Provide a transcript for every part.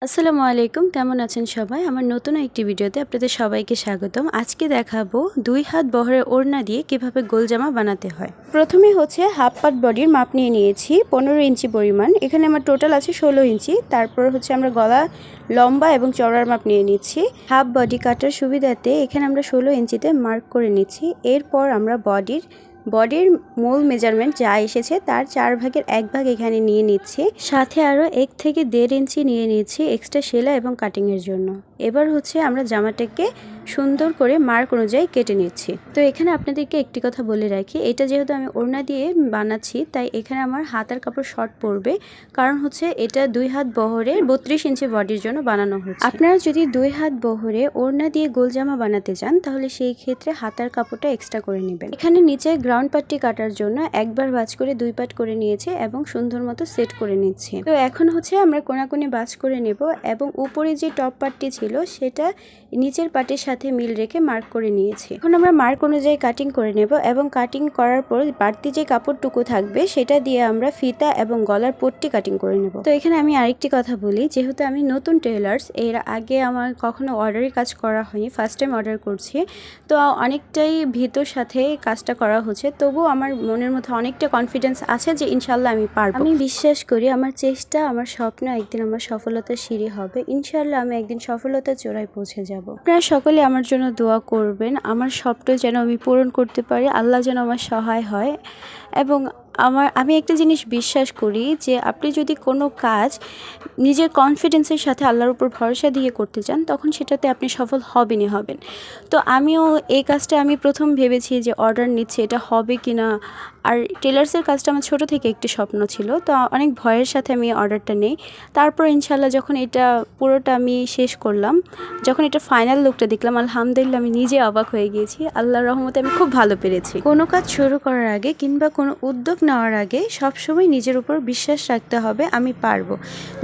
আসসালামু আলাইকুম, কেমন আছেন সবাই? আমার নতুন একটি ভিডিওতে আপনাদের সবাইকে স্বাগতম। আজকে দেখাবো 2 হাত বহরের ওড়না দিয়ে কিভাবে গোল জামা বানাতে হয়। প্রথমে হচ্ছে হাফ পাট বডির মাপ নিয়ে নিয়েছি 15 ইঞ্চি পরিমাণ। এখানে আমার টোটাল আছে 16 ইঞ্চি। তারপর হচ্ছে আমরা গলা লম্বা এবং চওড়ার মাপ নিয়ে নিচ্ছি। হাফ বডি কাটার সুবিধাতে এখানে আমরা 16 ইঞ্চিতে মার্ক করে নিচ্ছি। এরপর আমরা বডির মূল মেজারমেন্ট যা এসেছে তার 4 ভাগের 1 ভাগ এখানে নিয়ে নিচ্ছি। সাথে আরও 1 থেকে 1.5 ইঞ্চি নিয়ে নিচ্ছি এক্সট্রা সেলাই এবং কাটিংয়ের জন্য। এবার হচ্ছে আমরা জামাটাকে সুন্দর করে মার্ক অনুযায়ী কেটে নিচ্ছি। তো এখানে আপনাদেরকে একটি কথা বলে রাখি, এটা যেহেতু আমি ওড়না দিয়ে বানাচ্ছি তাই এখানে আমার হাতার কাপড় শর্ট পড়বে, কারণ হচ্ছে এটা 2 হাত বহরের 32 ইঞ্চি বডির জন্য বানানো হচ্ছে। আপনারা যদি 2 হাত বহরে ওড়না দিয়ে গোল জামা বানাতে চান তাহলে সেই ক্ষেত্রে হাতার কাপড়টা এক্সট্রা করে নেবেন। এখানে নিচে গ্রাউন্ড পার্টটি কাটার জন্য একবার ভাঁজ করে 2 পার্ট করে নিয়েছি এবং সুন্দর মতো সেট করে নিচ্ছি। তো এখন হচ্ছে আমরা কোনাকুনি ভাঁজ করে নেব এবং উপরে যে টপ পার্টটি ছিল সেটা নিচের পার্টের সাথে মিল রেখে মার্ক করে নিয়েছি। এখন আমরা মার্ক অনুযায়ী কাটিং করে নেব এবং কাটিং করার পর বাড়তি যে কাপড়টুকু থাকবে সেটা দিয়ে আমরা ফিতা এবং গলার পট্টি কাটিং করে নেব। তো এখানে আমি আরেকটি কথা বলি, যেহেতু আমি নতুন টেলার্স, এর আগে আমার কখনো অর্ডারের কাজ করা হয়নি, ফার্স্ট টাইম অর্ডার করছি, তো অনেকটাই ভীতর সাথে কাজটা করা হচ্ছে। তবুও আমার মনের মধ্যে অনেকটা কনফিডেন্স আছে যে ইনশাল্লাহ আমি পারবো। আমি বিশ্বাস করি আমার চেষ্টা, আমার স্বপ্ন একদিন আমার সফলতার সিঁড়ি হবে। ইনশাল্লাহ আমি একদিন সফলতার চূড়ায় পৌঁছে যাব। আপনারা সকলে আমার জন্য দোয়া করবেন, আমার স্বপ্ন যেন আমি পূরণ করতে পারি, আল্লাহ যেন আমার সহায় হয়। এবং আমি একটা জিনিস বিশ্বাস করি যে আপনি যদি কোনো কাজ নিজের কনফিডেন্সের সাথে আল্লাহর উপর ভরসা দিয়ে করতে চান তখন সেটাতে আপনি সফল হবেনই হবেন। তো আমিও এই কাজটা আমি প্রথম ভেবেছি যে অর্ডার নিচ্ছে, এটা হবে কি না। আর টেলার্সের কাজটা আমার ছোটো থেকে একটি স্বপ্ন ছিল, তো অনেক ভয়ের সাথে আমি অর্ডারটা নেই। তারপর ইনশাল্লাহ যখন এটা পুরোটা আমি শেষ করলাম, যখন এটা ফাইনাল লুকটা দেখলাম, আলহামদুলিল্লাহ আমি নিজে অবাক হয়ে গিয়েছি। আল্লাহর রহমতে আমি খুব ভালো পেরেছি। কোনো কাজ শুরু করার আগে কিংবা কোনো উদ্যোগ নেওয়ার আগে সবসময় নিজের উপর বিশ্বাস রাখতে হবে, আমি পারবো।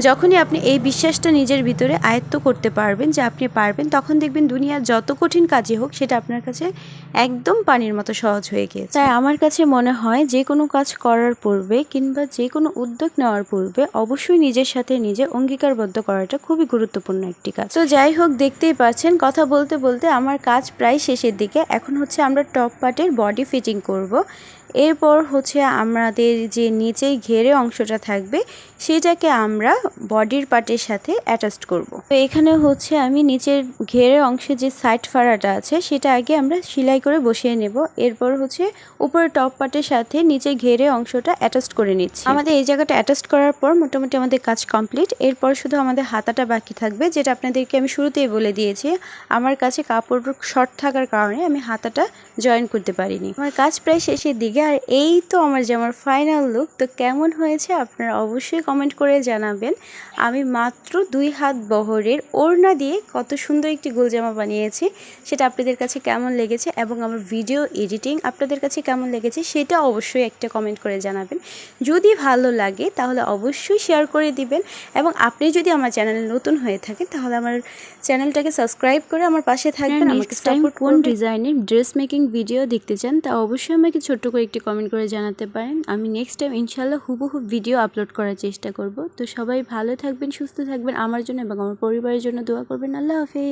যখনই আপনি এই বিশ্বাসটা নিজের ভিতরে আয়ত্ত করতে পারবেন যে আপনি পারবেন, তখন দেখবেন দুনিয়ার যত কঠিন কাজই হোক সেটা আপনার কাছে একদম পানির মতো সহজ হয়ে গিয়েছে। তাই আমার কাছে মনে হয় যে কোনো কাজ করার পূর্বে কিংবা যে কোনো উদ্যোগ নেওয়ার পূর্বে অবশ্যই নিজের সাথে নিজে অঙ্গীকারবদ্ধ করাটা খুবই গুরুত্বপূর্ণ একটি কাজ। তো যাই হোক, দেখতেই পাচ্ছেন কথা বলতে বলতে আমার কাজ প্রায় শেষের দিকে। এখন হচ্ছে আমরা টপ পার্টের বডি ফিটিং করব। এরপর হচ্ছে আমাদের যে নিচেই ঘেরে অংশটা থাকবে সেটাকে আমরা বডির পার্টের সাথে অ্যাটাচড করব। তো এখানে হচ্ছে আমি নিচের ঘেরে অংশে যে সাইড ফাড়াটা আছে সেটা আগে আমরা সেলাই করে বসিয়ে নেব। এরপর হচ্ছে উপরে টপ পার্টের সাথে নিচের ঘেরে অংশটা অ্যাটাচড করে নিচ্ছি। আমাদের এই জায়গাটা অ্যাটাচড করার পর মোটামুটি আমাদের কাজ কমপ্লিট। এরপর শুধু আমাদের হাতাটা বাকি থাকবে, যেটা আপনাদেরকে আমি শুরুতেই বলে দিয়েছি। আমার কাছে কাপড় শর্ট থাকার কারণে আমি হাতাটা জয়েন করতে পারিনি। আমার কাজ প্রায় শেষের দিকে। আর এই তো আমার জামার ফাইনাল লুক। তো কেমন হয়েছে আপনারা অবশ্যই কমেন্ট করে জানাবেন। আমি মাত্র 2 হাত বহরের ওড়না দিয়ে কত সুন্দর একটি গোল জামা বানিয়েছি, সেটা আপনাদের কাছে কেমন লেগেছে এবং আমার ভিডিও এডিটিং আপনাদের কাছে কেমন লেগেছে সেটা অবশ্যই একটা কমেন্ট করে জানাবেন। যদি ভালো লাগে তাহলে অবশ্যই শেয়ার করে দিবেন এবং আপনি যদি আমার চ্যানেলে নতুন হয়ে থাকেন তাহলে আমার চ্যানেলটাকে সাবস্ক্রাইব করে আমার পাশে থাকবেন। আমাকে সাপোর্ট কোন ডিজাইনের ড্রেস মেকিং ভিডিও দেখতে চান তা অবশ্যই আমাকে ছোট্ট করে একটি কমেন্ট করে জানাতে পারেন। আমি নেক্সট টাইম ইনশাল্লাহ হুবহু ভিডিও আপলোড করার চেষ্টা করব। তো সবাই ভালো থাকবেন, সুস্থ থাকবেন, আমার জন্য এবং আমার পরিবারের জন্য দোয়া করবেন। আল্লাহ হাফেজ।